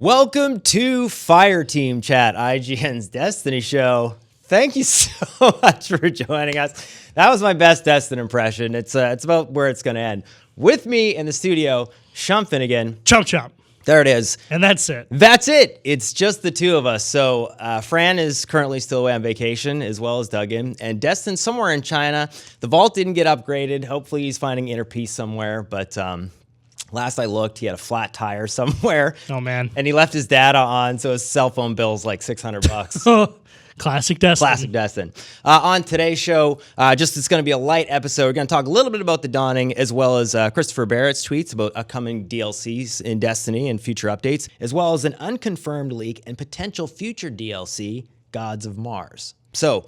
Welcome to Fireteam Chat, IGN's Destiny show. Thank you so much for joining us. That was my best Destiny impression. It's about where it's going to end. With me in the studio, Sean Finnegan. Chomp chomp. There it is. And that's it. That's it. It's just the two of us. So Fran is currently still away on vacation, as well as Duggan. And Destin's somewhere in China. The vault didn't get upgraded. Hopefully he's finding inner peace somewhere. But last I looked, he had a flat tire somewhere. Oh, man. And he left his data on, so his cell phone bill's like $600. Classic Destin. Classic Destin. On today's show, it's going to be a light episode. We're going to talk a little bit about the Dawning, as well as Christopher Barrett's tweets about upcoming DLCs in Destiny and future updates, as well as an unconfirmed leak and potential future DLC, Gods of Mars. So,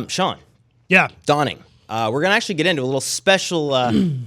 Sean. Yeah. Dawning. We're going to actually get into a little special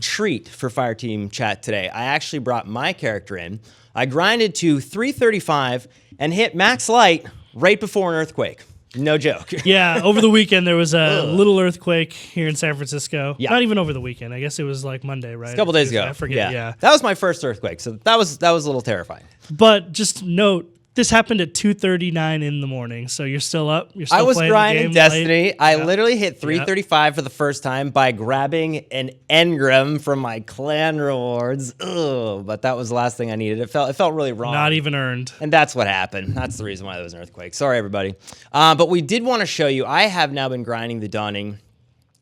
treat for Fireteam Chat today. I actually brought my character in. I grinded to 335 and hit max light right before an earthquake. No joke. Yeah, over the weekend there was a little earthquake here in San Francisco. Yeah. Not even over the weekend. I guess it was like Monday, right? A couple days ago. I forget, yeah. That was my first earthquake, so that was a little terrifying. But just note, this happened at 2:39 in the morning, so you're still up. You're still I was playing grinding the game Destiny. late. I literally hit 335 for the first time by grabbing an engram from my clan rewards. Ugh, but that was the last thing I needed. It felt really wrong. Not even earned. And that's what happened. That's the reason why there was an earthquake. Sorry, everybody. But we did want to show you, I have now been grinding the Dawning.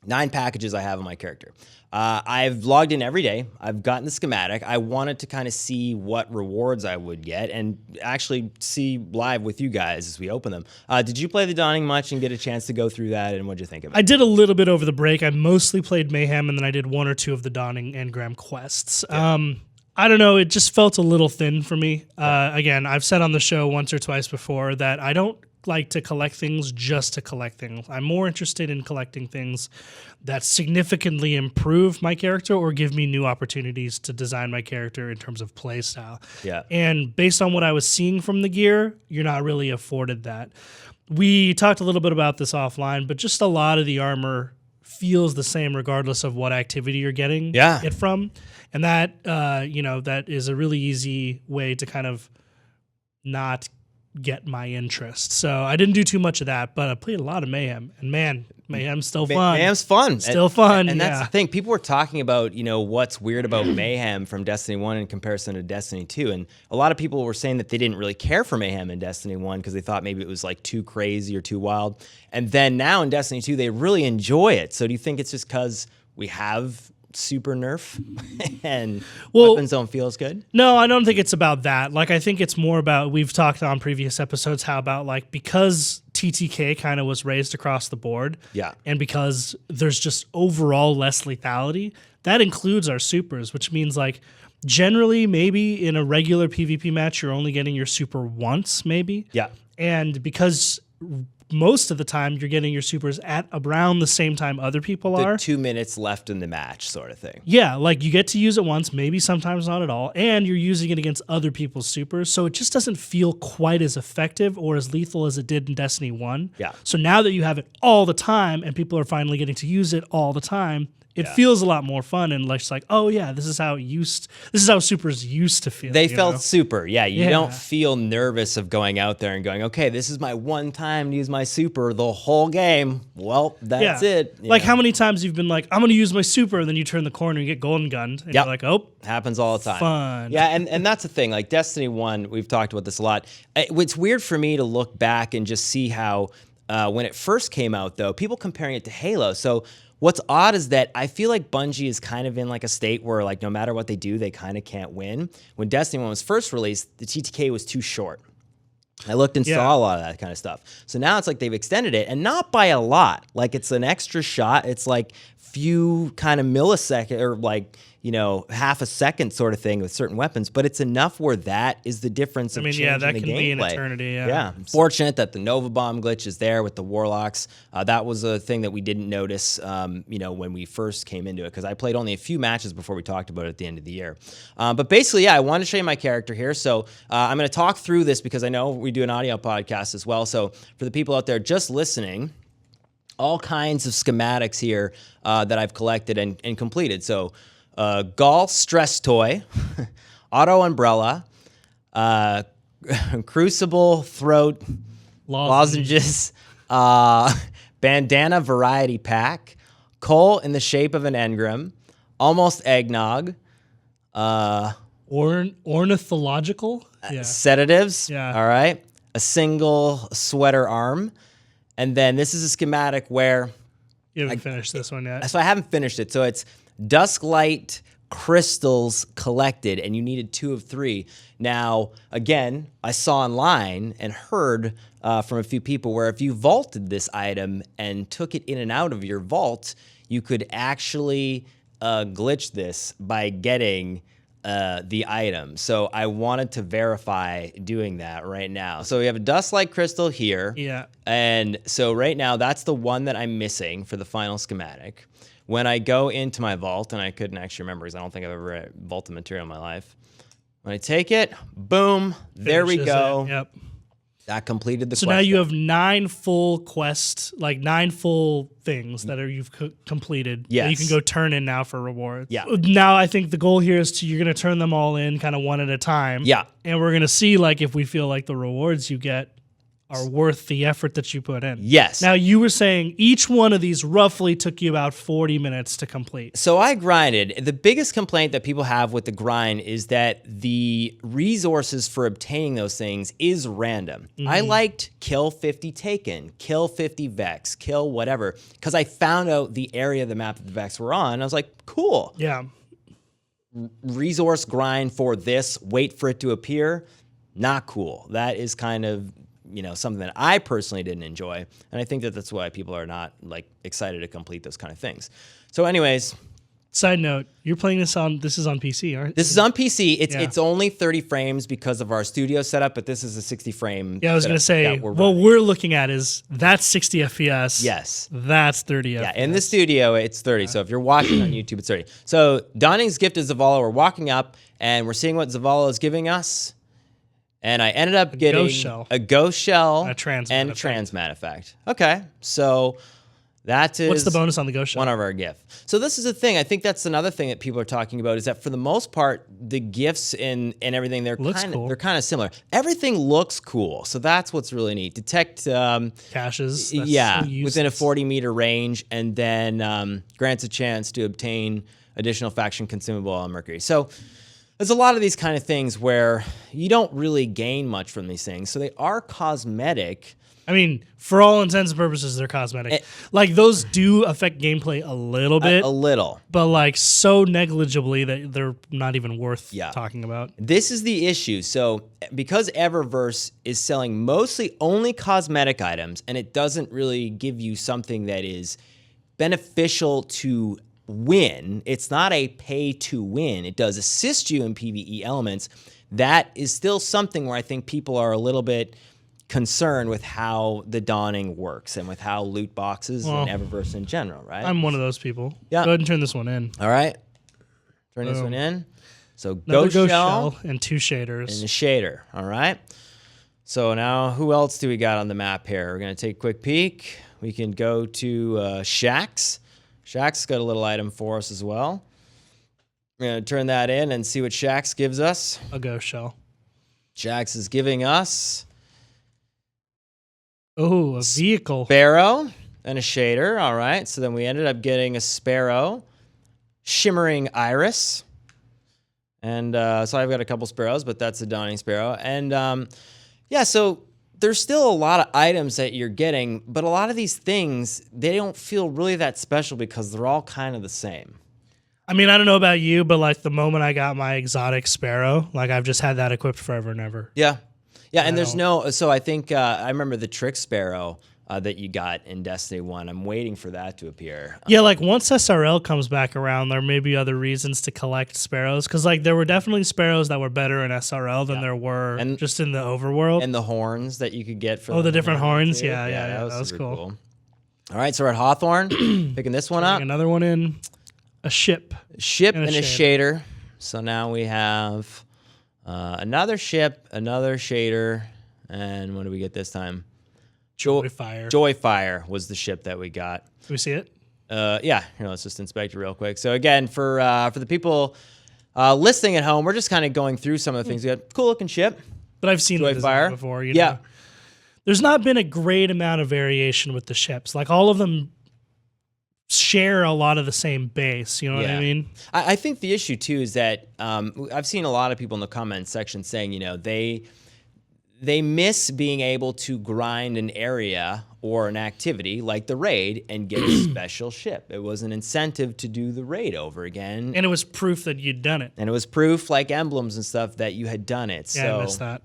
9 packages I have on my character. I've logged in every day. I've gotten the schematic. I wanted to kind of see what rewards I would get and actually see live with you guys as we open them. Did you play the Dawning much and get a chance to go through that, and what'd you think of it? I did a little bit over the break. I mostly played Mayhem, and then I did 1 or 2 of the Dawning engram quests. Yeah. I don't know. It just felt a little thin for me. Again, I've said on the show once or twice before that I don't like to collect things just to collect things. I'm more interested in collecting things that significantly improve my character or give me new opportunities to design my character in terms of play style. Yeah. And based on what I was seeing from the gear, you're not really afforded that. We talked a little bit about this offline, but just a lot of the armor feels the same regardless of what activity you're getting it from. And that, that is a really easy way to kind of not get my interest. So I didn't do too much of that, but I played a lot of Mayhem. And man, Mayhem's still fun. Mayhem's fun. Still fun. And that's the thing. People were talking about, what's weird about Mayhem from Destiny 1 in comparison to Destiny 2. And a lot of people were saying that they didn't really care for Mayhem in Destiny 1 because they thought maybe it was like too crazy or too wild. And then now in Destiny 2, they really enjoy it. So do you think it's just because we have super nerf and weapon zone feels good? No, I don't think it's about that. Like, I think it's more about, we've talked on previous episodes how about like because TTK kind of was raised across the board, and because there's just overall less lethality, that includes our supers, which means like generally maybe in a regular PvP match you're only getting your super once, maybe. Yeah. And because most of the time you're getting your supers at around the same time other people are. 2 minutes left in the match sort of thing. Yeah, like you get to use it once, maybe sometimes not at all, and you're using it against other people's supers, so it just doesn't feel quite as effective or as lethal as it did in Destiny 1. Yeah. So now that you have it all the time and people are finally getting to use it all the time, it feels a lot more fun and like, oh yeah, this is how supers used to feel. They felt super. Yeah, you don't feel nervous of going out there and going, okay, this is my one time to use my super the whole game. Well, that's it. Like how many times you've been like, I'm going to use my super, and then you turn the corner and get golden gunned, and you're like, oh. Happens all the time. Fun. Yeah, and that's the thing. Like Destiny 1, we've talked about this a lot. It's weird for me to look back and just see how when it first came out, though, people comparing it to Halo. So what's odd is that I feel like Bungie is kind of in like a state where like no matter what they do, they kind of can't win. When Destiny 1 was first released, the TTK was too short. I looked and saw a lot of that kind of stuff. So now it's like they've extended it, and not by a lot. Like it's an extra shot. It's like few kind of millisecond or like, half a second sort of thing with certain weapons, but it's enough where that is the difference of changing the gameplay. that can be an eternity, Yeah. Fortunate that the Nova Bomb glitch is there with the Warlocks. That was a thing that we didn't notice, when we first came into it, because I played only a few matches before we talked about it at the end of the year. But basically, I wanted to show you my character here. So I'm going to talk through this because I know we do an audio podcast as well. So for the people out there just listening, all kinds of schematics here that I've collected and completed. So Gaul Stress Toy, Auto Umbrella, Crucible Throat Lozenges, Bandana Variety Pack, Coal in the Shape of an Engram, Almost Eggnog, Ornithological? Sedatives, Yeah. all right, a single sweater arm, and then this is a schematic where... You haven't finished this one yet. So I haven't finished it. So it's Dusklight crystals collected, and you needed 2 of 3. Now, again, I saw online and heard from a few people where if you vaulted this item and took it in and out of your vault, you could actually glitch this by getting the item. So I wanted to verify doing that right now. So we have a Dusklight crystal here. Yeah. And so right now, that's the one that I'm missing for the final schematic. When I go into my vault, and I couldn't actually remember because I don't think I've ever vaulted material in my life. When I take it, boom, there we go. Yep. That completed the quest. So now you have 9 full quests, like 9 full things that you've completed. Yes. That you can go turn in now for rewards. Yeah. Now I think the goal here is you're going to turn them all in kind of one at a time. Yeah. And we're going to see like if we feel like the rewards you get are worth the effort that you put in. Yes. Now you were saying each one of these roughly took you about 40 minutes to complete. So I grinded. The biggest complaint that people have with the grind is that the resources for obtaining those things is random. I liked kill 50 Taken, kill 50 Vex, kill whatever, because I found out the area of the map that the Vex were on. I was like, cool. Yeah. Resource grind for this, wait for it to appear, not cool. That is kind of, something that I personally didn't enjoy. And I think that that's why people are not like excited to complete those kind of things. So anyways. Side note, you're playing this is on PC, aren't you? This is on PC. It's only 30 frames because of our studio setup, but this is a 60 frame. Yeah, I was going to say, what we're looking at is that's 60 FPS. Yes. That's 30 FPS. Yeah, in the studio, it's 30. So if you're watching on YouTube, it's 30. So Dawning's gift is Zavala. We're walking up, and we're seeing what Zavala is giving us. And I ended up getting a ghost shell and a transmat effect. Okay, so that is... What's the bonus on the ghost shell? One of our gifts. So this is the thing. I think that's another thing that people are talking about is that for the most part, the gifts and everything, they're kind of similar. Everything looks cool. So that's what's really neat. Detect... caches. Within a 40-meter range, and then grants a chance to obtain additional faction consumable on Mercury. So... there's a lot of these kind of things where you don't really gain much from these things. So they are cosmetic. I mean, for all intents and purposes, they're cosmetic. Like, those do affect gameplay a little bit. A little. But, like, so negligibly that they're not even worth talking about. This is the issue. So because Eververse is selling mostly only cosmetic items, and it doesn't really give you something that is beneficial to win. It's not a pay to win. It does assist you in PvE elements. That is still something where I think people are a little bit concerned with how the Dawning works and with how loot boxes and Eververse in general, right? I'm one of those people. Yeah. Go ahead and turn this one in. All right. Turn this one in. So Another ghost shell and 2 shaders. And a shader. All right. So now who else do we got on the map here? We're going to take a quick peek. We can go to Shax. Shax got a little item for us as well. We're going to turn that in and see what Shax gives us. A ghost shell. Shax is giving us... oh, a vehicle. Sparrow and a shader. All right. So then we ended up getting a Sparrow, Shimmering Iris. And so I've got a couple Sparrows, but that's a Dawning Sparrow. And so... there's still a lot of items that you're getting, but a lot of these things, they don't feel really that special because they're all kind of the same. I mean, I don't know about you, but like the moment I got my exotic Sparrow, like I've just had that equipped forever and ever. Yeah. Yeah, and there's no... so I think I remember the Trick Sparrow that you got in Destiny 1. I'm waiting for that to appear. Yeah, like once SRL comes back around, there may be other reasons to collect Sparrows. Because like there were definitely Sparrows that were better in SRL than there were just in the overworld. And the horns that you could get for the different horns. Too. Yeah, that was cool. All right, so we're at Hawthorne. Picking this one up. Another one in. A ship. Ship and a shader. So now we have another ship, another shader, and what do we get this time? Joyfire. Joyfire was the ship that we got. Do we see it? Yeah. Here, let's just inspect it real quick. So again, for the people listening at home, we're just kind of going through some of the things. We got cool looking ship, but I've seen the design before. You know? There's not been a great amount of variation with the ships. Like all of them share a lot of the same base. You know what I mean? I think the issue too is that I've seen a lot of people in the comments section saying, you know, they miss being able to grind an area or an activity like the raid and get a special ship. It was an incentive to do the raid over again. And it was proof that you'd done it. And it was proof, like emblems and stuff, that you had done it. Yeah, so I missed that.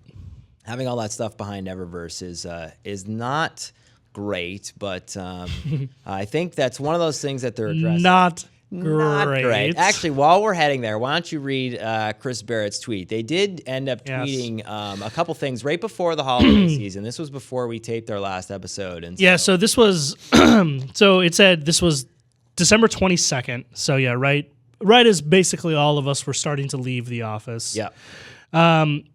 Having all that stuff behind Eververse is not great, but I think that's one of those things that they're addressing. Not great. Actually, while we're heading there, why don't you read Chris Barrett's tweet? They did end up tweeting a couple things right before the holiday season. This was before we taped our last episode. And so this was, so it said this was December 22nd. So yeah, right as basically all of us were starting to leave the office. Yeah.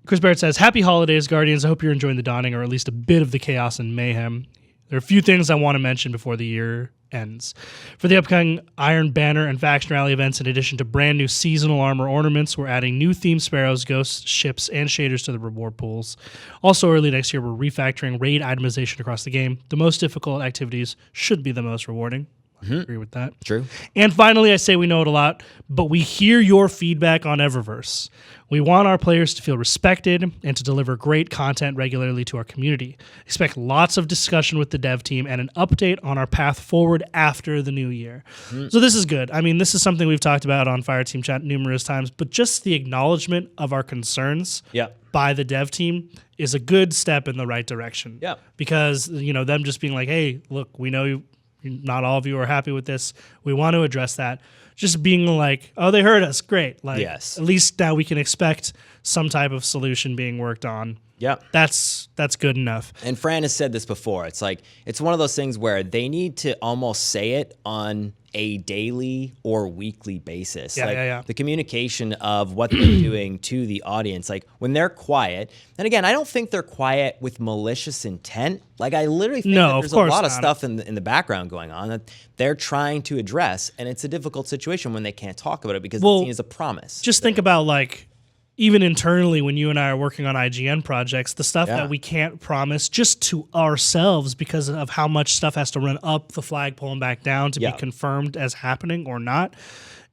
Chris Barrett says, "Happy holidays, Guardians. I hope you're enjoying the dawning, or at least a bit of the chaos and mayhem. There are a few things I want to mention before the year ends. For the upcoming Iron Banner and Faction Rally events, in addition to brand new seasonal armor ornaments, we're adding new themed sparrows, ghost ships, and shaders to the reward pools. Also, early next year, we're refactoring raid itemization across the game. The most difficult activities should be the most rewarding." I agree with that. True. And finally, I say we know it a lot, but we hear your feedback on Eververse. We want our players to feel respected and to deliver great content regularly to our community. Expect lots of discussion with the dev team and an update on our path forward after the new year. So this is good. I mean, this is something we've talked about on Fireteam chat numerous times, but just the acknowledgement of our concerns by the dev team is a good step in the right direction. Yeah. Because, you know, them just being like, hey, look, we know not all of you are happy with this. We want to address that. Just being like, oh, they heard us. Great. Like, at least now we can expect some type of solution being worked on. Yeah. That's good enough. And Fran has said this before. It's like, it's one of those things where they need to almost say it on a daily or weekly basis. The communication of what they're doing to the audience. Like when they're quiet, and again, I don't think they're quiet with malicious intent. Like I literally think that there's a lot of stuff in the background going on that they're trying to address, and it's a difficult situation when they can't talk about it because it's seen as a promise. Just think about like, even internally when you and I are working on IGN projects, the stuff that we can't promise just to ourselves because of how much stuff has to run up the flagpole and back down to be confirmed as happening or not.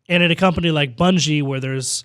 And at a company like Bungie, where there's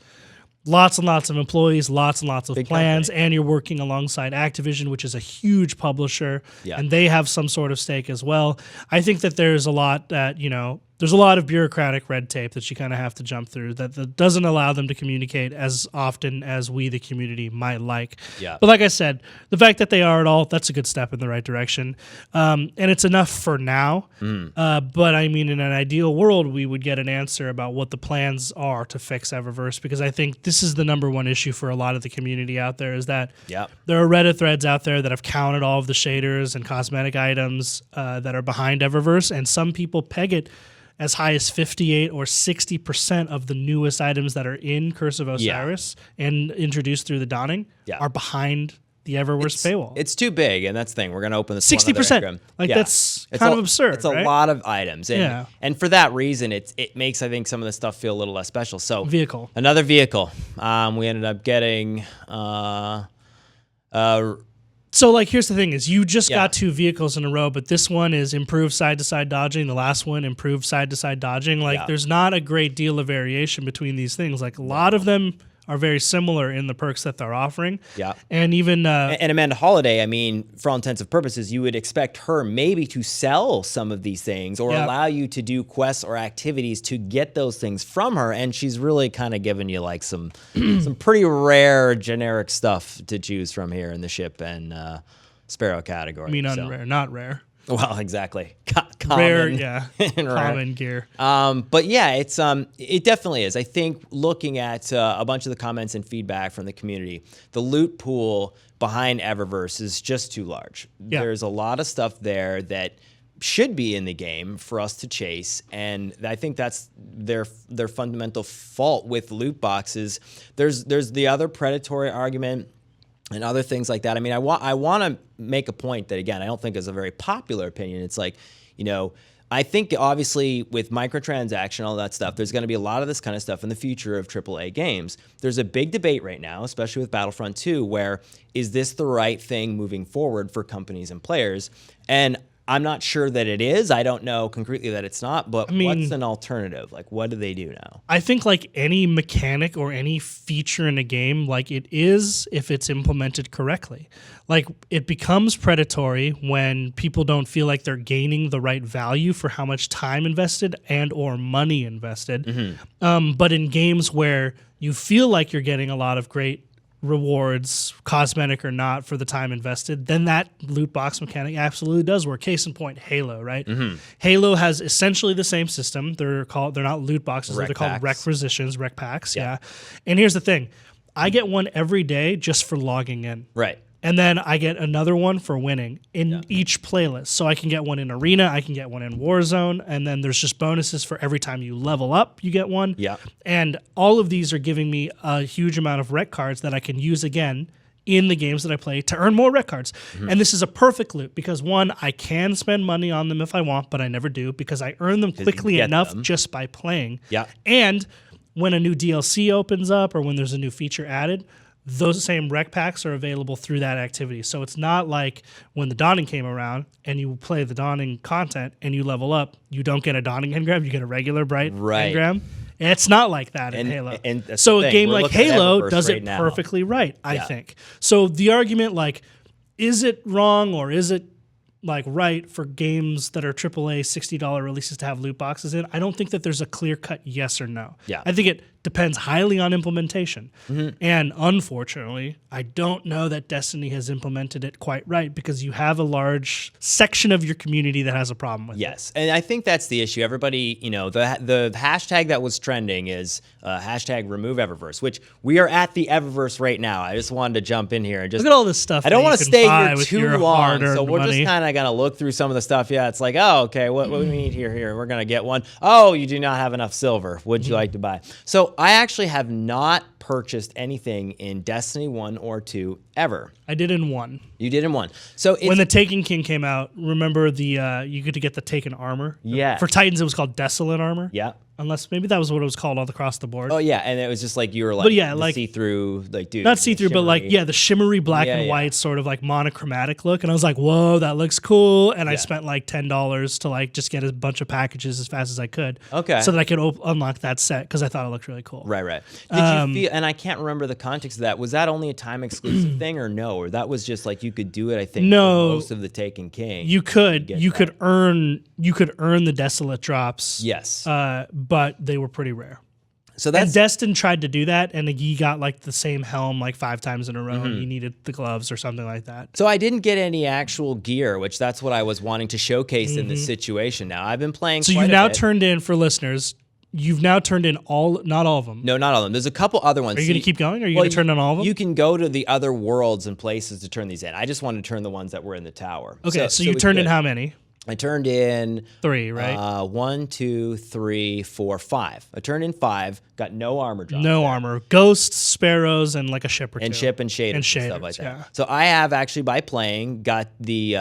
lots and lots of employees, lots and lots of plans, and you're working alongside Activision, which is a huge publisher, and they have some sort of stake as well. I think that there's a lot that, you know, there's a lot of bureaucratic red tape that you kind of have to jump through that doesn't allow them to communicate as often as we, the community, might like. Yeah. But like I said, the fact that they are at all, that's a good step in the right direction. And it's enough for now. But I mean, in an ideal world, we would get an answer about what the plans are to fix Eververse, because I think this is the number one issue for a lot of the community out there, is that there are Reddit threads out there that have counted all of the shaders and cosmetic items that are behind Eververse, and some people peg it as high as 58 or 60% of the newest items that are in Curse of Osiris and introduced through the Dawning are behind the Eververse paywall. It's too big, and that's the thing. We're going to open this 60%. Like that's kind of absurd. It's a lot of items, and for that reason, it makes, I think, some of the stuff feel a little less special. So another vehicle. We ended up getting. So, like, here's the thing: is you just got 2 vehicles in a row, but this one is improved side-to-side dodging. The last one improved side-to-side dodging. Like, there's not a great deal of variation between these things. Like, a lot of them are very similar in the perks that they're offering. Yeah. And even... and Amanda Holiday, I mean, for all intents and purposes, you would expect her maybe to sell some of these things or allow you to do quests or activities to get those things from her, and she's really kind of giving you, like, some pretty rare generic stuff to choose from here in the ship and Sparrow category. I mean, unrare, not rare. Well, exactly. Common, rare, common gear. But yeah, it definitely is. I think looking at a bunch of the comments and feedback from the community, the loot pool behind Eververse is just too large. Yeah. There's a lot of stuff there that should be in the game for us to chase, and I think that's their fundamental fault with loot boxes. There's the other predatory argument and other things like that. I mean, I want to make a point that, again, I don't think is a very popular opinion. It's like, you know, I think obviously with microtransaction, all that stuff, there's going to be a lot of this kind of stuff in the future of AAA games. There's a big debate right now, especially with Battlefront 2, where is this the right thing moving forward for companies and players? And I'm not sure that it is. I don't know concretely that it's not, but what's an alternative? Like, what do they do now? I think like any mechanic or any feature in a game, like it is if it's implemented correctly. Like it becomes predatory when people don't feel like they're gaining the right value for how much time invested and or money invested. But in games where you feel like you're getting a lot of great rewards, cosmetic or not, for the time invested, then that loot box mechanic absolutely does work. Case in point, Halo, right? Halo has essentially the same system. They're not loot boxes, they're called requisitions, rec packs. Yeah. And here's the thing. I get one every day just for logging in. Right. And then I get another one for winning in each playlist. So I can get one in Arena, I can get one in Warzone, and then there's just bonuses for every time you level up, you get one. Yeah. And all of these are giving me a huge amount of rec cards that I can use again in the games that I play to earn more rec cards. And this is a perfect loop because, one, I can spend money on them if I want, but I never do because I earn them quickly enough just by playing. Yeah. And when a new DLC opens up or when there's a new feature added, those same rec packs are available through that activity. So it's not like when the Dawning came around and you play the Dawning content and you level up, you don't get a Dawning engram, you get a regular bright engram. And it's not like that in Halo. And so a game like Halo does it perfectly right, I think. So the argument, like, is it wrong or is it like right for games that are AAA $60 releases to have loot boxes in? I don't think that there's a clear-cut yes or no. Yeah. I think it depends highly on implementation. And unfortunately, I don't know that Destiny has implemented it quite right because you have a large section of your community that has a problem with it. Yes, and I think that's the issue. Everybody, the hashtag that was trending is hashtag remove Eververse, which we are at the Eververse right now. I just wanted to jump in here and just look at all this stuff. I don't want to stay here too long, so we're money. just kind of going to look through some of the stuff. Yeah, it's like, oh, okay, what do we need here? We're going to get one. Oh, you do not have enough silver. Would you like to buy? So I actually have not purchased anything in Destiny 1 or 2 ever. I did in 1. You did in 1. So when the Taken King came out, remember you get to get the Taken armor? Yeah. For Titans, it was called Desolate armor. Yeah. Unless maybe that was what it was called all across the board. Oh yeah, and it was just like you were like, but yeah, like see-through, like dude, not see-through, but like the shimmery black and white sort of like monochromatic look, and I was like, whoa, that looks cool, and I spent like $10 to like just get a bunch of packages as fast as I could, so that I could unlock that set because I thought it looked really cool. Right. Did you feel? And I can't remember the context of that. Was that only a time exclusive thing or no? Or that was just like you could do it? I think no, for most of the Taken King. You could earn the Desolate drops. Yes, but they were pretty rare. So that's, and Destin tried to do that, and he got like the same helm like 5 times in a row. And he needed the gloves or something like that. So I didn't get any actual gear, which that's what I was wanting to showcase in this situation. Now I've been playing. So you've now turned in, for listeners, you've now turned in not all of them. No, not all of them. There's a couple other ones. Are you going to keep going? Or are you going to turn in all of them? You can go to the other worlds and places to turn these in. I just wanted to turn the ones that were in the tower. Okay, so you turned in how many? I turned in 3, right? 1, 2, 3, 4, 5. I turned in 5. Got no armor drop. No armor. Ghosts, sparrows, and like a ship or two. And ship and shaders and stuff like that. Yeah. So I have actually, by playing, got the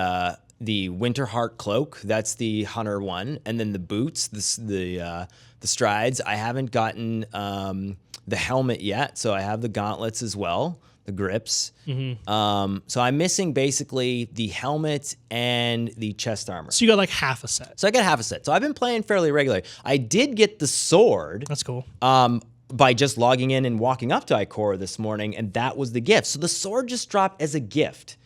Winterheart cloak. That's the hunter one, and then the boots, the strides. I haven't gotten the helmet yet, so I have the gauntlets as well. The grips. So I'm missing basically the helmet and the chest armor. So you got like half a set. So I got half a set. So I've been playing fairly regularly. I did get the sword. That's cool. By just logging in and walking up to Ikora this morning, and that was the gift. So the sword just dropped as a gift.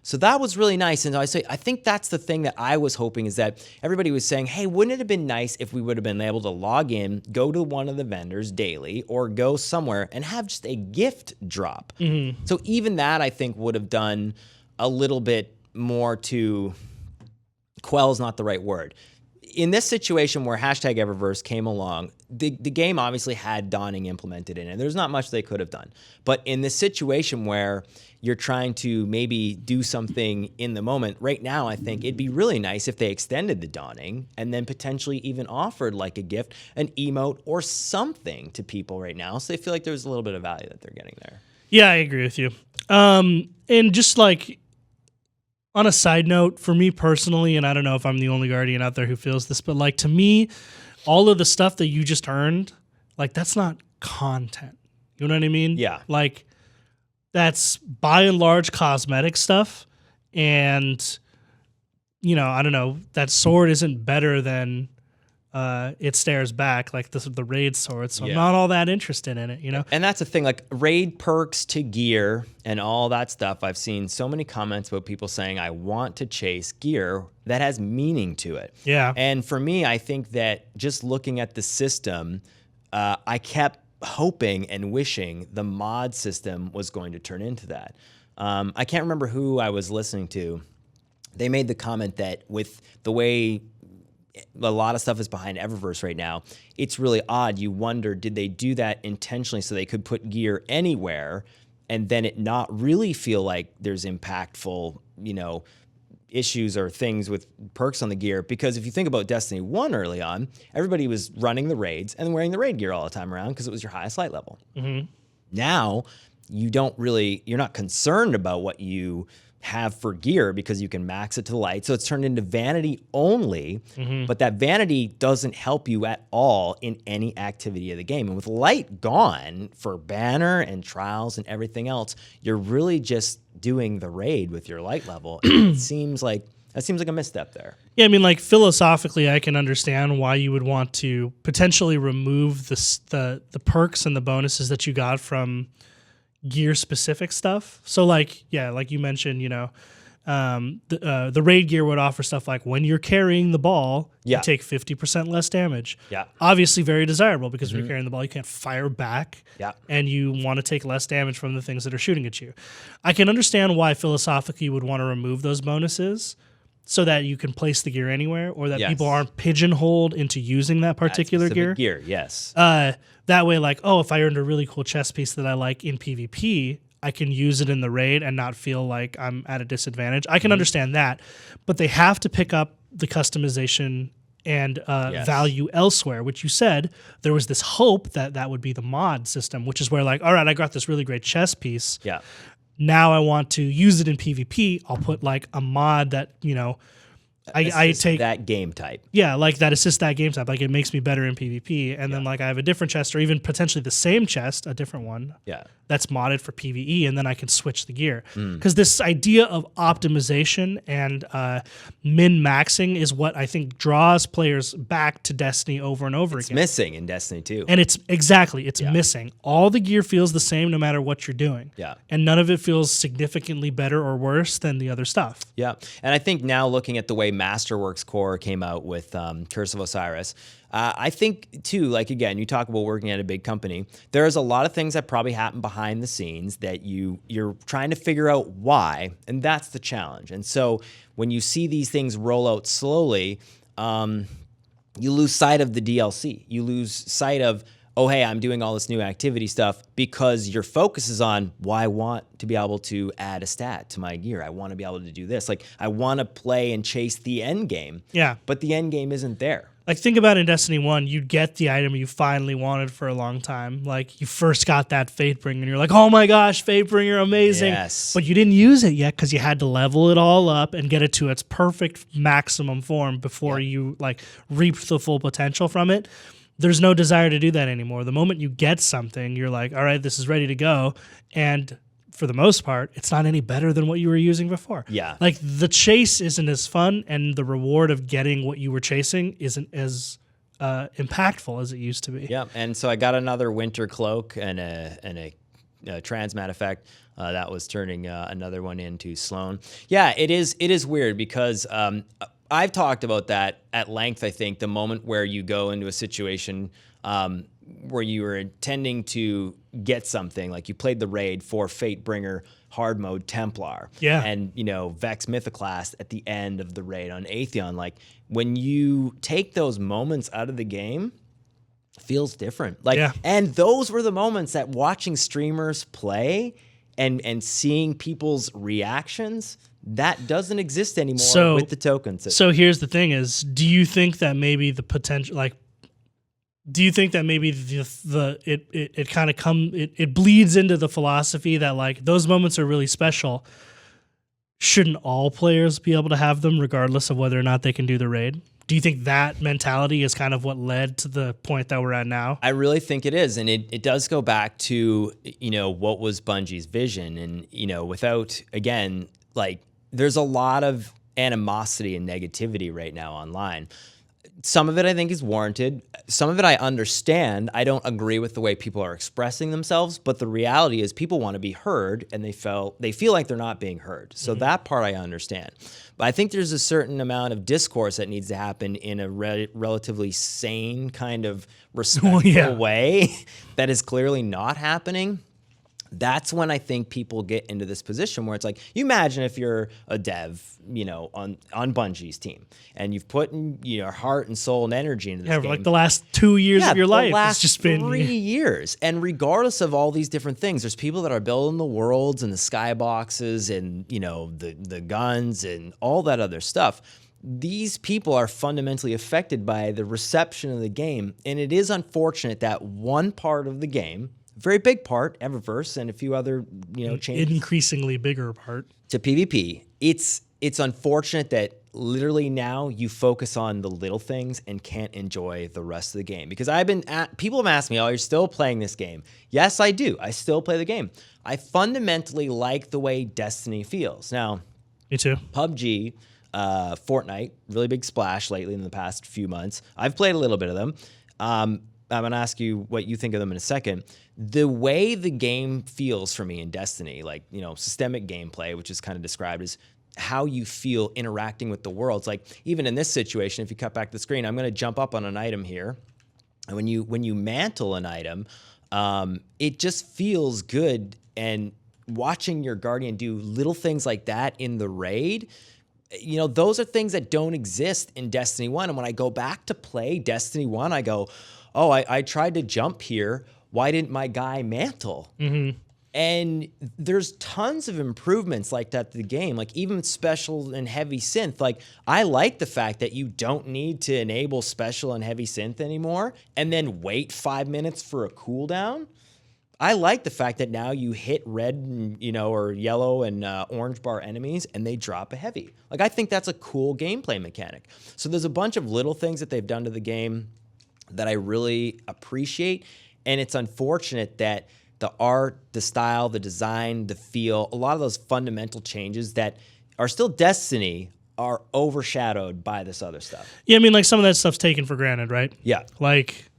So that was really nice. And I think that's the thing that I was hoping, is that everybody was saying, hey, wouldn't it have been nice if we would have been able to log in, go to one of the vendors daily, or go somewhere and have just a gift drop. So even that, I think, would have done a little bit more to quell is not the right word. In this situation where hashtag Eververse came along, the game obviously had Dawning implemented in it. There's not much they could have done. But in this situation where you're trying to maybe do something in the moment, right now I think it'd be really nice if they extended the Dawning and then potentially even offered like a gift, an emote, or something to people right now, so they feel like there's a little bit of value that they're getting there. Yeah, I agree with you. And just like, On a side note, for me personally, and I don't know if I'm the only Guardian out there who feels this, but like to me, all of the stuff that you just earned, like that's not content. You know what I mean? Yeah. Like that's by and large cosmetic stuff. And, you know, I don't know, that sword isn't better than it stares back, like the raid sword. So I'm not all that interested in it, you know? And that's the thing, like raid perks to gear and all that stuff. I've seen so many comments about people saying, I want to chase gear that has meaning to it. Yeah. And for me, I think that just looking at the system, I kept hoping and wishing the mod system was going to turn into that. I can't remember who I was listening to. They made the comment that with the way a lot of stuff is behind Eververse right now, it's really odd. You wonder, did they do that intentionally so they could put gear anywhere and then it not really feel like there's impactful, you know, issues or things with perks on the gear? Because if you think about Destiny 1 early on, everybody was running the raids and wearing the raid gear all the time around because it was your highest light level. Mm-hmm. Now, you're not concerned about what you have for gear because you can max it to the light. So it's turned into vanity only, but that vanity doesn't help you at all in any activity of the game. And with light gone for banner and trials and everything else, you're really just doing the raid with your light level. It seems like a misstep there. Yeah, I mean, like philosophically, I can understand why you would want to potentially remove the perks and the bonuses that you got from gear specific stuff. So like, yeah, like you mentioned, you know, the raid gear would offer stuff like when you're carrying the ball, you take 50% less damage. Yeah. Obviously very desirable because when you're carrying the ball, you can't fire back. Yeah. And you want to take less damage from the things that are shooting at you. I can understand why philosophically you would want to remove those bonuses so that you can place the gear anywhere, or that people aren't pigeonholed into using that particular gear. Yes. That way, like, oh, if I earned a really cool chest piece that I like in PvP, I can use it in the raid and not feel like I'm at a disadvantage. I can understand that, but they have to pick up the customization and value elsewhere, which you said there was this hope that that would be the mod system, which is where like, all right, I got this really great chest piece. Yeah. Now I want to use it in PvP. I'll put like a mod that, you know, I take that game type. Yeah, like that assists that game type. Like it makes me better in PvP. And then like I have a different chest, or even potentially the same chest, a different one. Yeah. That's modded for PvE, and then I can switch the gear. Because this idea of optimization and min-maxing is what I think draws players back to Destiny over and over again. It's missing in Destiny 2. And it's missing. All the gear feels the same no matter what you're doing. Yeah. And none of it feels significantly better or worse than the other stuff. Yeah. And I think now looking at the way Masterworks Core came out with Curse of Osiris, I think, too, like, again, you talk about working at a big company. There's a lot of things that probably happen behind the scenes that you're trying to figure out why, and that's the challenge. And so when you see these things roll out slowly, you lose sight of the DLC. You lose sight of, oh, hey, I'm doing all this new activity stuff, because your focus is on, well, I want to be able to add a stat to my gear. I want to be able to do this. Like, I want to play and chase the end game. Yeah. But the end game isn't there. Like, think about in Destiny 1, you'd get the item you finally wanted for a long time. Like, you first got that Fatebringer, and you're like, oh my gosh, Fatebringer, amazing. Yes. But you didn't use it yet because you had to level it all up and get it to its perfect maximum form before you, like, reaped the full potential from it. There's no desire to do that anymore. The moment you get something, you're like, all right, this is ready to go. And for the most part, it's not any better than what you were using before. Yeah. Like, the chase isn't as fun, and the reward of getting what you were chasing isn't as impactful as it used to be. Yeah, and so I got another winter cloak and a transmat effect that was turning another one into Sloan. Yeah, it is weird because I've talked about that at length. I think the moment where you go into a situation where you were intending to get something, like you played the raid for Fatebringer hard mode Templar, and Vex Mythoclast at the end of the raid on Atheon. Like, when you take those moments out of the game, it feels different. Like, and those were the moments that watching streamers play and seeing people's reactions, that doesn't exist anymore with the token system. So here's the thing: is do you think that maybe the potential, like, do you think that maybe it kind of it bleeds into the philosophy that, like, those moments are really special, shouldn't all players be able to have them regardless of whether or not they can do the raid? Do you think that mentality is kind of what led to the point that we're at now? I really think it is. And it does go back to, what was Bungie's vision. And, without, again, like there's a lot of animosity and negativity right now online. Some of it I think is warranted. Some of it I understand. I don't agree with the way people are expressing themselves, but the reality is people want to be heard and they feel like they're not being heard. So that part I understand. But I think there's a certain amount of discourse that needs to happen in a relatively sane kind of respectful way that is clearly not happening. That's when I think people get into this position where it's like, you imagine if you're a dev, on Bungie's team, and you've put in your heart and soul and energy into this game. Like the last 2 years of your life. The last it's just been 3 years. And regardless of all these different things, there's people that are building the worlds and the skyboxes and, the guns and all that other stuff. These people are fundamentally affected by the reception of the game. And it is unfortunate that one part of the game, very big part, Eververse, and a few other, changes. Increasingly bigger part. To PvP. It's unfortunate that literally now you focus on the little things and can't enjoy the rest of the game. Because people have asked me, oh, you're still playing this game. Yes, I do. I still play the game. I fundamentally like the way Destiny feels. Now, me too. PUBG, Fortnite, really big splash lately in the past few months. I've played a little bit of them. I'm going to ask you what you think of them in a second. The way the game feels for me in Destiny, like, systemic gameplay, which is kind of described as how you feel interacting with the world. It's like, even in this situation, if you cut back the screen, I'm going to jump up on an item here. And when you mantle an item, it just feels good. And watching your Guardian do little things like that in the raid, those are things that don't exist in Destiny 1. And when I go back to play Destiny 1, I go, oh, I tried to jump here. Why didn't my guy mantle? Mm-hmm. And there's tons of improvements like that to the game, like even special and heavy synth. Like, I like the fact that you don't need to enable special and heavy synth anymore and then wait 5 minutes for a cooldown. I like the fact that now you hit red and, or yellow and orange bar enemies and they drop a heavy. Like, I think that's a cool gameplay mechanic. So there's a bunch of little things that they've done to the game that I really appreciate. And it's unfortunate that the art, the style, the design, the feel, a lot of those fundamental changes that are still Destiny are overshadowed by this other stuff. Yeah, I mean, like some of that stuff's taken for granted, right? Yeah. Like,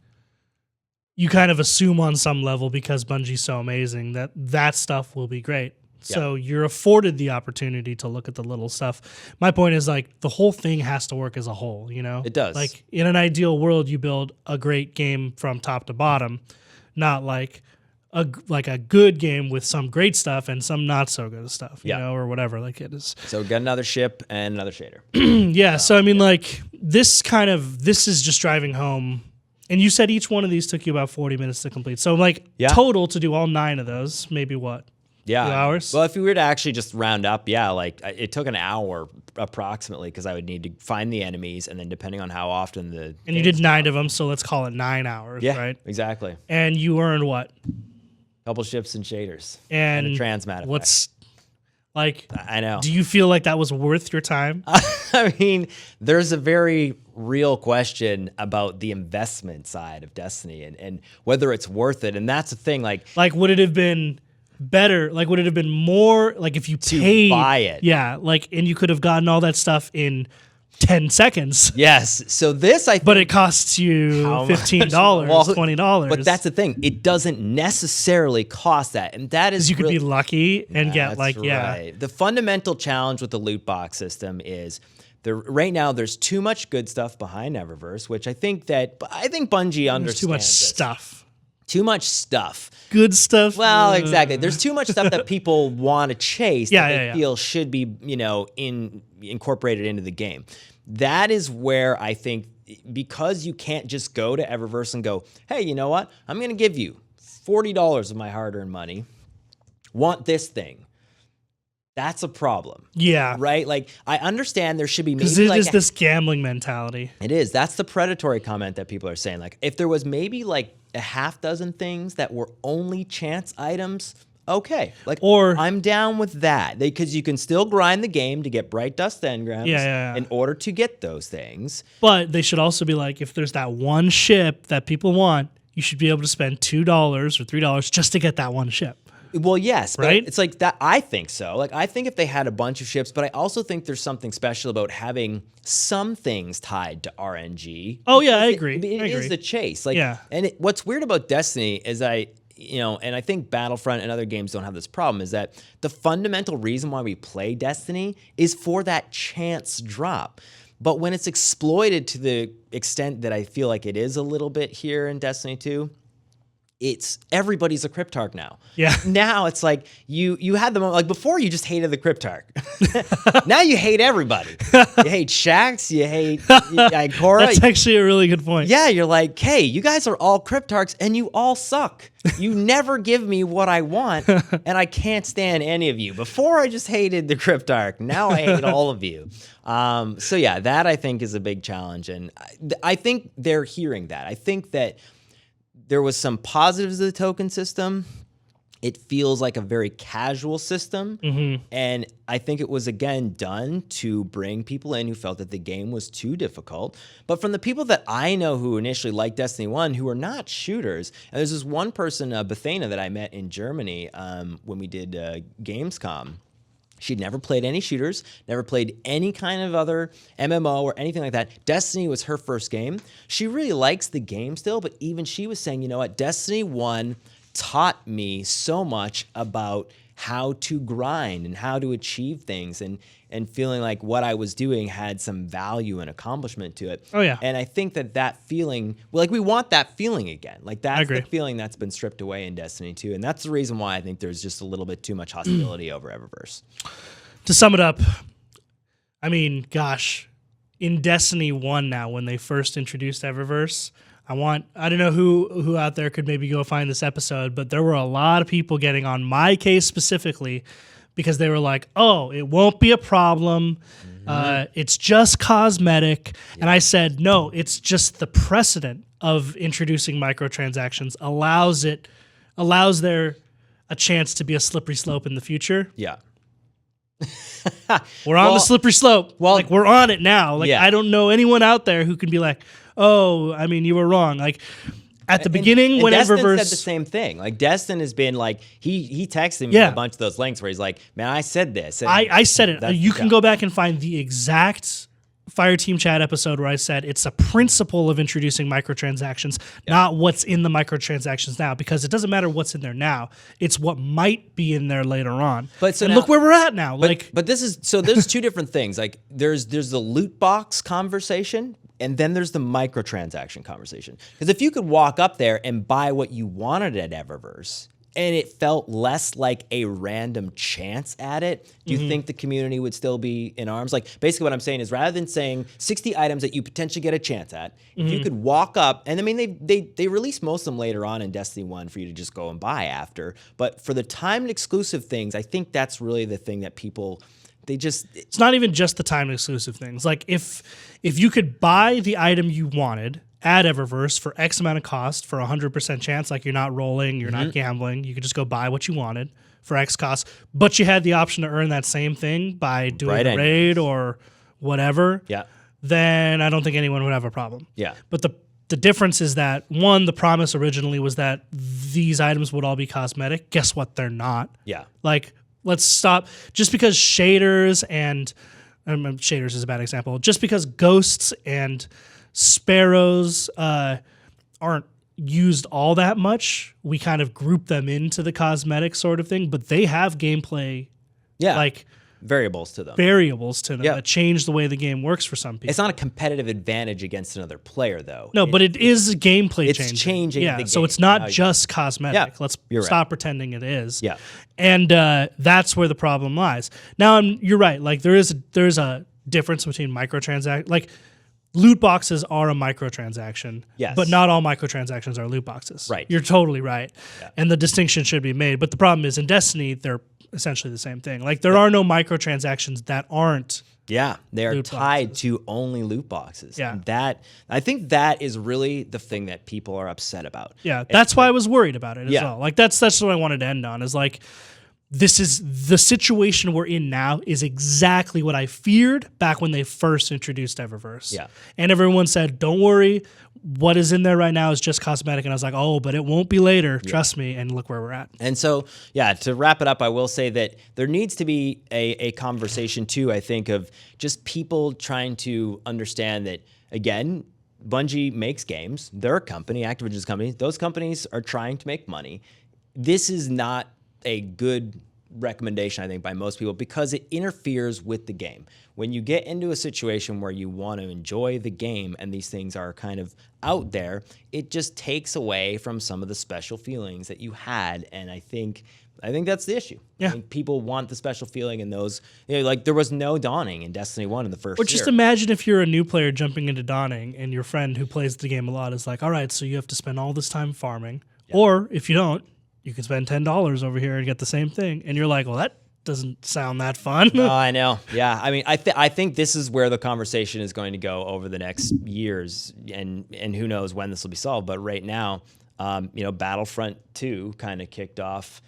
you kind of assume on some level because Bungie's so amazing that stuff will be great. So you're afforded the opportunity to look at the little stuff. My point is, like, the whole thing has to work as a whole, It does. Like, in an ideal world, you build a great game from top to bottom, not like a good game with some great stuff and some not so good stuff, you know, or whatever. Like, it is. So we got another ship and another shader. Yeah. So I mean, like, this is just driving home. And you said each one of these took you about 40 minutes to complete. So like total to do all 9 of those, maybe what? 2 hours? Well, if we were to actually just round up, like it took an hour approximately because I would need to find the enemies and then depending on how often And you did 9 of them, so let's call it 9 hours, right? Exactly. And you earned what? Couple ships and shaders. And a transmat effect. Like, I know. Do you feel like that was worth your time? I mean, there's a very real question about the investment side of Destiny and whether it's worth it. And that's the thing. Like, would it have been better? Like, would it have been more? Like, if you paid, buy it? Yeah. Like, and you could have gotten all that stuff in 10 seconds. Yes. So this, I think, but it costs you $15, $20. But that's the thing. It doesn't necessarily cost that. And that is you could be lucky and get The fundamental challenge with the loot box system is right now there's too much good stuff behind Eververse, which I think Bungie understands. There's too much stuff. Too much stuff. Good stuff. Well, exactly. There's too much stuff that people want to chase that they feel should be, incorporated into the game. That is where I think, because you can't just go to Eververse and go, hey, you know what? I'm going to give you $40 of my hard-earned money. Want this thing. That's a problem. Yeah. Right? Like, I understand there should be maybe because it is this gambling mentality. It is. That's the predatory comment that people are saying. Like, if there was maybe like a half dozen things that were only chance items, okay. Like, or I'm down with that. Because you can still grind the game to get Bright Dust engrams in order to get those things. But they should also be like, if there's that one ship that people want, you should be able to spend $2 or $3 just to get that one ship. Well, yes, but right? It's like that. I think so. Like, I think if they had a bunch of ships, but I also think there's something special about having some things tied to RNG. Oh yeah, I agree. It is the chase. Like, yeah. And what's weird about Destiny is and I think Battlefront and other games don't have this problem, is that the fundamental reason why we play Destiny is for that chance drop. But when it's exploited to the extent that I feel like it is a little bit here in Destiny 2, it's everybody's a Cryptarch now. Yeah. Now it's like you had the moment, like before you just hated the Cryptarch. Now you hate everybody. You hate Shaxx, you hate Ikora. That's actually a really good point. Yeah, you're like, hey, you guys are all Cryptarchs and you all suck. You never give me what I want, and I can't stand any of you. Before I just hated the Cryptarch. Now I hate all of you. So yeah, that I think is a big challenge, and I think they're hearing that. I think that there was some positives of the token system. It feels like a very casual system. And I think it was, again, done to bring people in who felt that the game was too difficult. But from the people that I know who initially liked Destiny 1, who are not shooters, and there's this one person, Bethana, that I met in Germany when we did Gamescom. She'd never played any shooters, never played any kind of other MMO or anything like that. Destiny was her first game. She really likes the game still, but even she was saying, you know what, Destiny 1 taught me so much about how to grind and how to achieve things, and feeling like what I was doing had some value and accomplishment to it. Oh, yeah. And I think that feeling, like, we want that feeling again. Like, that's the feeling that's been stripped away in Destiny 2. And that's the reason why I think there's just a little bit too much hostility over Eververse. To sum it up, I mean, gosh, in Destiny 1 now, when they first introduced Eververse, I don't know who out there could maybe go find this episode, but there were a lot of people getting on my case specifically because they were like, oh, it won't be a problem. It's just cosmetic. Yeah. And I said, no, it's just the precedent of introducing microtransactions allows there a chance to be a slippery slope in the future. Yeah. We're on the slippery slope. Well, like, we're on it now. Like, I don't know anyone out there who can be like, oh, I mean, you were wrong. Like, at the beginning, when Destin Eververse said the same thing. Like, Destin has been like, he texted me a bunch of those links where he's like, man, I said this. I said it. You can go back and find the exact Fireteam chat episode where I said it's a principle of introducing microtransactions, not what's in the microtransactions now, because it doesn't matter what's in there now. It's what might be in there later on. But so look where we're at now. But this is, so there's two different things. Like, there's the loot box conversation, and then there's the microtransaction conversation. Because if you could walk up there and buy what you wanted at Eververse, and it felt less like a random chance at it, do you think the community would still be in arms? Like, basically what I'm saying is, rather than saying 60 items that you potentially get a chance at, if you could walk up, and I mean, they release most of them later on in Destiny 1 for you to just go and buy after, but for the timed exclusive things, I think that's really the thing that people... It's not even just the time exclusive things. Like, if you could buy the item you wanted at Eververse for X amount of cost for 100% chance, like, you're not rolling, you're not gambling, you could just go buy what you wanted for X cost, but you had the option to earn that same thing by doing a raid or whatever, then I don't think anyone would have a problem. Yeah. But the difference is that, one, the promise originally was that these items would all be cosmetic. Guess what? They're not. Yeah. Like, let's stop. Just because shaders and shaders is a bad example. Just because ghosts and sparrows aren't used all that much, we kind of group them into the cosmetic sort of thing. But they have gameplay, like variables to them that change the way the game works for some people. It's not a competitive advantage against another player, though. No, but it is gameplay changing. It's changing the game. So it's not just cosmetic. Let's stop pretending it is. Yeah. And that's where the problem lies. Now, you're right. Like, there's a difference between microtransactions. Like, loot boxes are a microtransaction. Yes. But not all microtransactions are loot boxes. Right. You're totally right. Yeah. And the distinction should be made. But the problem is in Destiny, they're essentially the same thing. Like there are no microtransactions that aren't. Yeah, they are loot tied boxes. to only loot boxes. Yeah. And I think that is really the thing that people are upset about. Yeah, that's why I was worried about it as well. Like that's what I wanted to end on is like, this is the situation we're in now is exactly what I feared back when they first introduced Eververse. Yeah. And everyone said, don't worry, what is in there right now is just cosmetic. And I was like, oh, but it won't be later. Trust me. And look where we're at. And so, yeah, to wrap it up, I will say that there needs to be a conversation too, I think, of just people trying to understand that, again, Bungie makes games. They're a company, Activision's a company. Those companies are trying to make money. This is not a good recommendation, I think, by most people because it interferes with the game. When you get into a situation where you want to enjoy the game and these things are kind of out there, it just takes away from some of the special feelings that you had. And I think that's the issue. Yeah. I think people want the special feeling in those, like there was no Dawning in Destiny 1 in the first Or just year. imagine if you're a new player jumping into Dawning and your friend who plays the game a lot is like, all right, so you have to spend all this time farming. Yeah. Or if you don't, you can spend $10 over here and get the same thing. And you're like, well, that doesn't sound that fun. Oh, I know. Yeah. I mean, I think this is where the conversation is going to go over the next years, and who knows when this will be solved. But right now, Battlefront 2 kind of kicked off,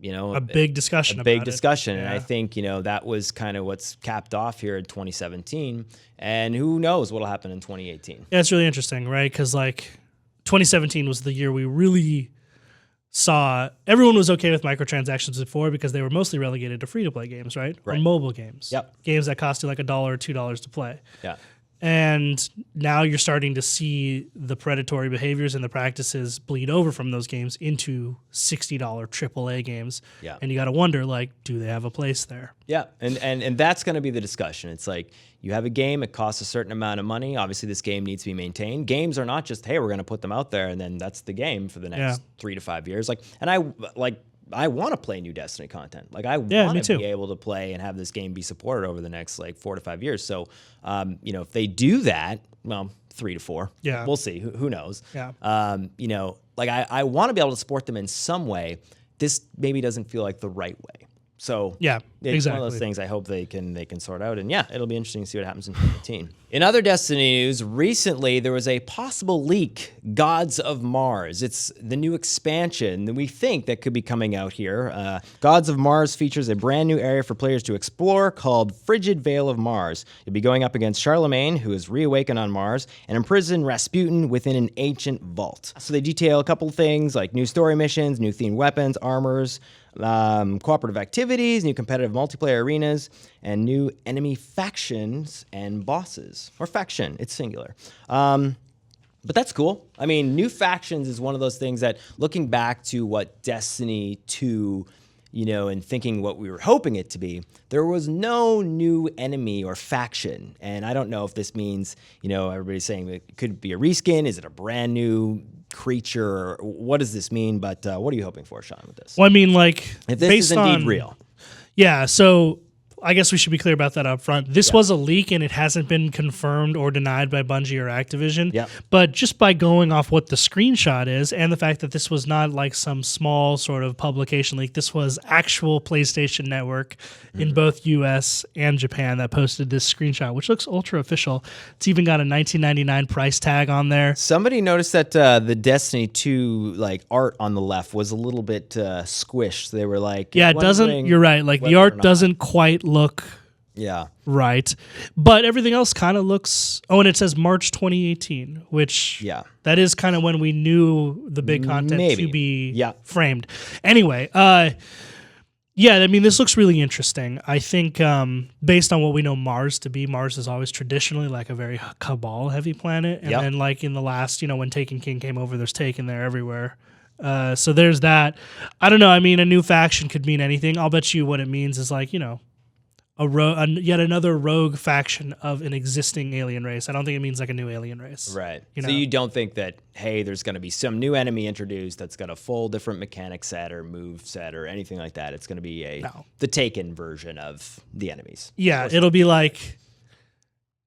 a big discussion. And I think, that was kind of what's capped off here in 2017. And who knows what'll happen in 2018. Yeah, it's really interesting, right? Because 2017 was the year we really saw everyone was okay with microtransactions before because they were mostly relegated to free-to-play games, right? Or mobile games. Yep. Games that cost you like $1 or $2 to play. Yeah. And now you're starting to see the predatory behaviors and the practices bleed over from those games into $60 AAA games. Yeah. And you got to wonder, do they have a place there? Yeah, and that's going to be the discussion. It's like you have a game, it costs a certain amount of money. Obviously, this game needs to be maintained. Games are not just, hey, we're going to put them out there, and then that's the game for the next 3 to 5 years. I want to play new Destiny content. I want to be able to play and have this game be supported over the next 4 to 5 years. So, if they do that, well, 3 to 4. Yeah. We'll see. Who knows? Yeah. I want to be able to support them in some way. This maybe doesn't feel like the right way. So yeah, it's exactly. one of those things I hope they can sort out. And yeah, it'll be interesting to see what happens in 2018. In other Destiny news, recently there was a possible leak, Gods of Mars. It's the new expansion that we think that could be coming out here. Gods of Mars features a brand new area for players to explore called Frigid Vale of Mars. You'll be going up against Charlemagne, who is reawakened on Mars, and imprison Rasputin within an ancient vault. So they detail a couple things like new story missions, new themed weapons, armors, cooperative activities, new competitive multiplayer arenas, and new enemy factions and bosses. Or faction, it's singular. But that's cool. I mean, new factions is one of those things that, looking back to what Destiny 2, and thinking what we were hoping it to be, there was no new enemy or faction. And I don't know if this means, everybody's saying it could be a reskin. Is it a brand new creature? What does this mean? But what are you hoping for, Sean, with this? Well, I mean, if this is indeed real. Yeah, so I guess we should be clear about that up front. This was a leak, and it hasn't been confirmed or denied by Bungie or Activision. Yep. But just by going off what the screenshot is, and the fact that this was not like some small sort of publication leak, this was actual PlayStation Network in both US and Japan that posted this screenshot, which looks ultra official. It's even got a $19.99 price tag on there. Somebody noticed that the Destiny 2 art on the left was a little bit squished. They were like, yeah, it doesn't. You're right. The art doesn't quite look right, but everything else kind of looks. Oh, and it says March 2018, which that is kind of when we knew the big content to be framed. Anyway, I mean, this looks really interesting. I think based on what we know Mars to be, Mars is always traditionally like a very Cabal heavy planet, and then in the last, when Taken King came over, there's Taken there everywhere. So there's that. I don't know. I mean, a new faction could mean anything. I'll bet you what it means is yet another rogue faction of an existing alien race. I don't think it means a new alien race. Right. So you don't think that, hey, there's going to be some new enemy introduced that's got a full different mechanic set or move set or anything like that. It's going to be the Taken version of the enemies. Yeah, it'll be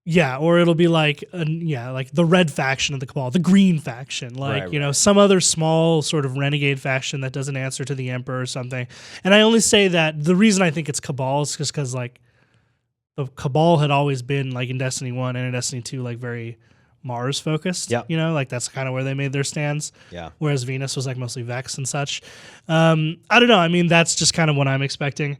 Yeah, or it'll be like like the red faction of the Cabal, the green faction, like some other small sort of renegade faction that doesn't answer to the Emperor or something. And I only say that the reason I think it's Cabal is just because like the Cabal had always been like in Destiny 1 and in Destiny 2 like very Mars focused. Yeah, like that's kind of where they made their stands. Yeah. Whereas Venus was like mostly Vex and such. I don't know. I mean, that's just kind of what I'm expecting.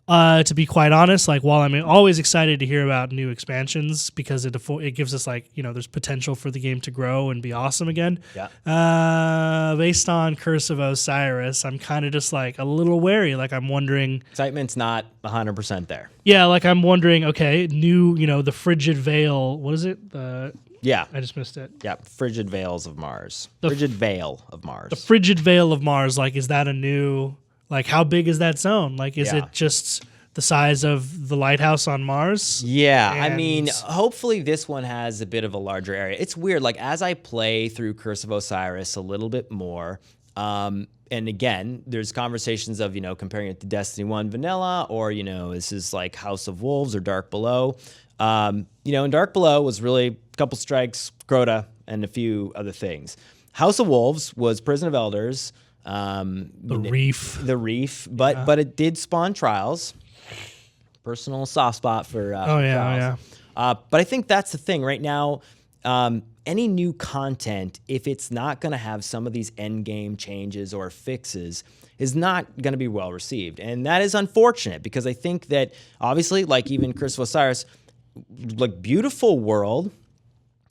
To be quite honest, like while I'm always excited to hear about new expansions because it gives us like there's potential for the game to grow and be awesome again. Yeah. Based on Curse of Osiris, I'm kind of just like a little wary. Like I'm wondering. Excitement's not 100% there. Yeah, like I'm wondering. Okay, new the Frigid Veil. What is it? Yeah. I just missed it. Yeah, Frigid Veils of Mars. Frigid Veil of Mars. The Frigid Veil of Mars. Like, is that a new? Like, how big is that zone? Like, is it just the size of the lighthouse on Mars? Yeah, I mean, hopefully this one has a bit of a larger area. It's weird. Like, as I play through Curse of Osiris a little bit more, and again, there's conversations of, comparing it to Destiny 1 vanilla or, this is like House of Wolves or Dark Below. And Dark Below was really a couple strikes, Crota, and a few other things. House of Wolves was Prison of Elders, the Reef, but it did spawn trials. Personal soft spot for trials. But I think that's the thing right now. Any new content, if it's not going to have some of these end game changes or fixes, is not going to be well received, and that is unfortunate because I think that obviously, like even Curse of Osiris, like beautiful world,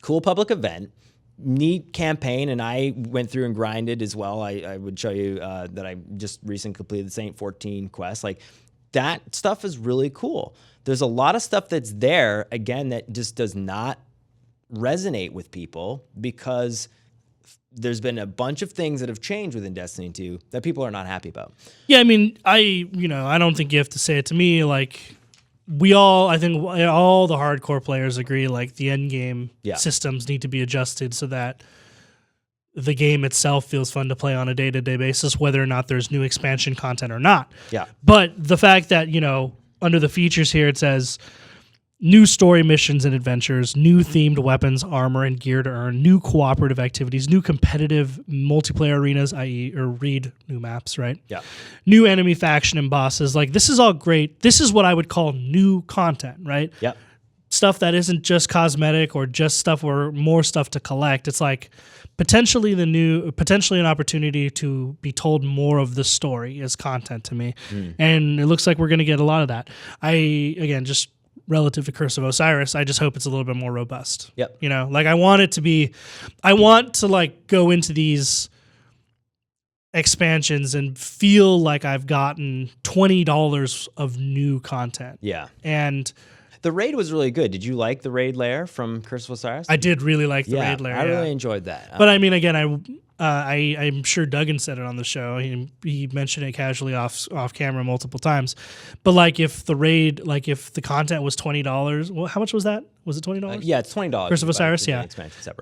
cool public event. Neat campaign, and I went through and grinded as well. I would show you that I just recently completed the Saint 14 quest. Like, that stuff is really cool. There's a lot of stuff that's there, again, that just does not resonate with people because there's been a bunch of things that have changed within Destiny 2 that people are not happy about. Yeah, I mean, I don't think you have to say it to me, like... I think all the hardcore players agree, like the end game systems need to be adjusted so that the game itself feels fun to play on a day-to-day basis, whether or not there's new expansion content or not. Yeah. But the fact that, under the features here, it says new story missions and adventures, new themed weapons, armor, and gear to earn, new cooperative activities, new competitive multiplayer arenas, i.e. or read new maps, right? Yeah. New enemy faction and bosses. Like, this is all great. This is what I would call new content, right? Yeah. Stuff that isn't just cosmetic or just stuff or more stuff to collect. It's like potentially an opportunity to be told more of the story as content to me. And it looks like we're going to get a lot of that. Just relative to Curse of Osiris, I just hope it's a little bit more robust. Yep. Like I want to like go into these expansions and feel like I've gotten $20 of new content. Yeah. And the raid was really good. Did you like the raid lair from Curse of Osiris? I did really like the raid lair. I really enjoyed that. But I mean, again, I'm sure Duggan said it on the show. He mentioned it casually off camera multiple times. But like, if the content was $20, well, how much was that? Was it $20? Yeah, it's $20. Curse of Osiris, yeah.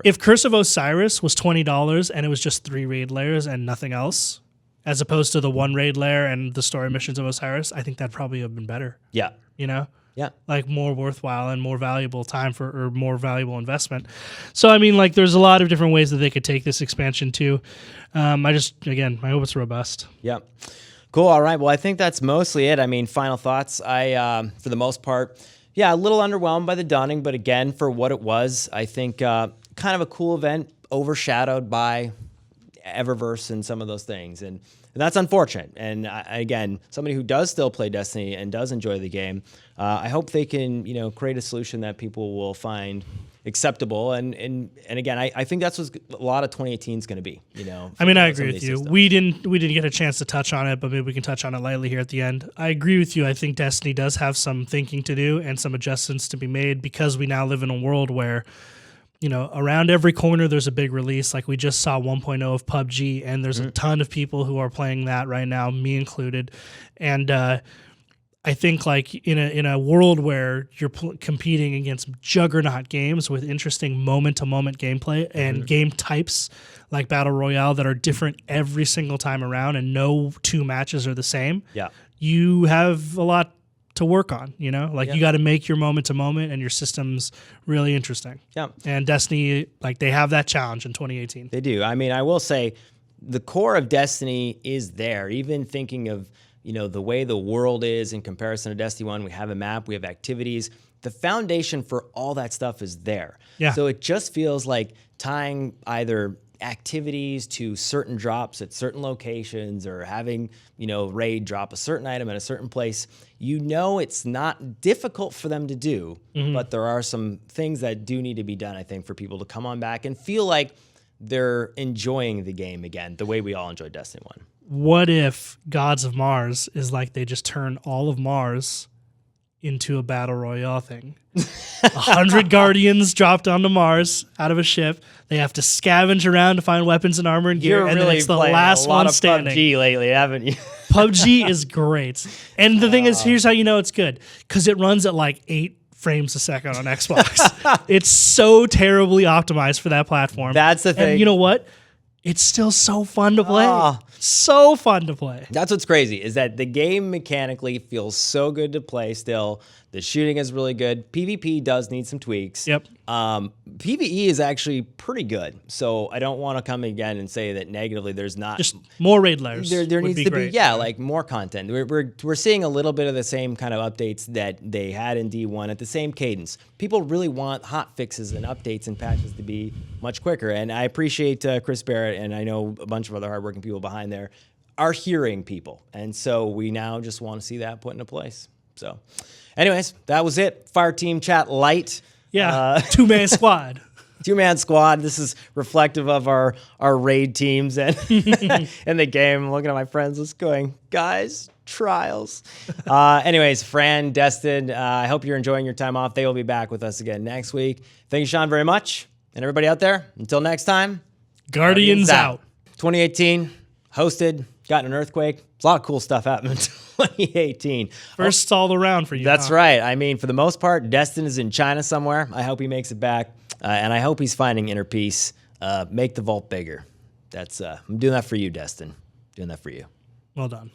If Curse of Osiris was $20 and it was just 3 raid layers and nothing else, as opposed to the 1 raid layer and the story missions of Osiris, I think that'd probably have been better. Yeah. Yeah. Like more worthwhile and more valuable or more valuable investment. So, I mean, like there's a lot of different ways that they could take this expansion too. I hope it's robust. Yeah. Cool. All right. Well, I think that's mostly it. I mean, final thoughts. For the most part, a little underwhelmed by the Dawning, but again, for what it was, I think kind of a cool event overshadowed by Eververse and some of those things. And that's unfortunate. And again, somebody who does still play Destiny and does enjoy the game, I hope they can, create a solution that people will find acceptable. And again, I think that's what a lot of 2018 is going to be. I mean, I agree with you. We didn't get a chance to touch on it, but maybe we can touch on it lightly here at the end. I agree with you. I think Destiny does have some thinking to do and some adjustments to be made because we now live in a world where around every corner there's a big release. Like we just saw 1.0 of PUBG, and there's a ton of people who are playing that right now, me included. And I think like in a world where you're competing against juggernaut games with interesting moment-to-moment gameplay and game types like Battle Royale that are different every single time around and no 2 matches are the same, you have a lot to work on, you know? Like, you got to make your moment to moment, and your system's really interesting. Yeah. And Destiny, like, they have that challenge in 2018. They do. I mean, I will say the core of Destiny is there. Even thinking of, you know, the way the world is in comparison to Destiny 1, we have a map, we have activities. The foundation for all that stuff is there. Yeah. So it just feels like tying either activities to certain drops at certain locations, or having, you know, raid drop a certain item at a certain place. You know, it's not difficult for them to do, but there are some things that do need to be done, I think, for people to come on back and feel like they're enjoying the game again, the way we all enjoyed Destiny 1. What if Gods of Mars is like they just turn all of Mars into a battle royale thing? 100 Guardians dropped onto Mars out of a ship. They have to scavenge around to find weapons and armor and gear, and then it's the last one standing. PUBG lately, haven't you? PUBG is great. And the thing is, here's how you know it's good. Because it runs at like 8 frames a second on Xbox. It's so terribly optimized for that platform. That's the thing. And you know what? It's still so fun to play. So fun to play. That's what's crazy, is that the game mechanically feels so good to play still. The shooting is really good. PvP does need some tweaks. Yep. PvE is actually pretty good. So I don't want to come again and say that negatively there's not. Just more raid layers. There would needs be to great. be, like more content. We're seeing a little bit of the same kind of updates that they had in D1 at the same cadence. People really want hot fixes and updates and patches to be much quicker. And I appreciate Chris Barrett, and I know a bunch of other hardworking people behind there are hearing people. And so we now just want to see that put into place. So anyways, that was it. Fireteam Chat Light. Yeah, 2-man squad. 2-man squad. This is reflective of our raid teams and in the game. I'm looking at my friends just going, guys, trials. Anyways, Fran, Destin, I hope you're enjoying your time off. They will be back with us again next week. Thank you, Sean, very much. And everybody out there, until next time, Guardians out. 2018, hosted, got an earthquake. There's a lot of cool stuff happening in 2018. First all around for you. That's right. I mean, for the most part, Destin is in China somewhere. I hope he makes it back. And I hope he's finding inner peace. Make the vault bigger. I'm doing that for you, Destin. Doing that for you. Well done.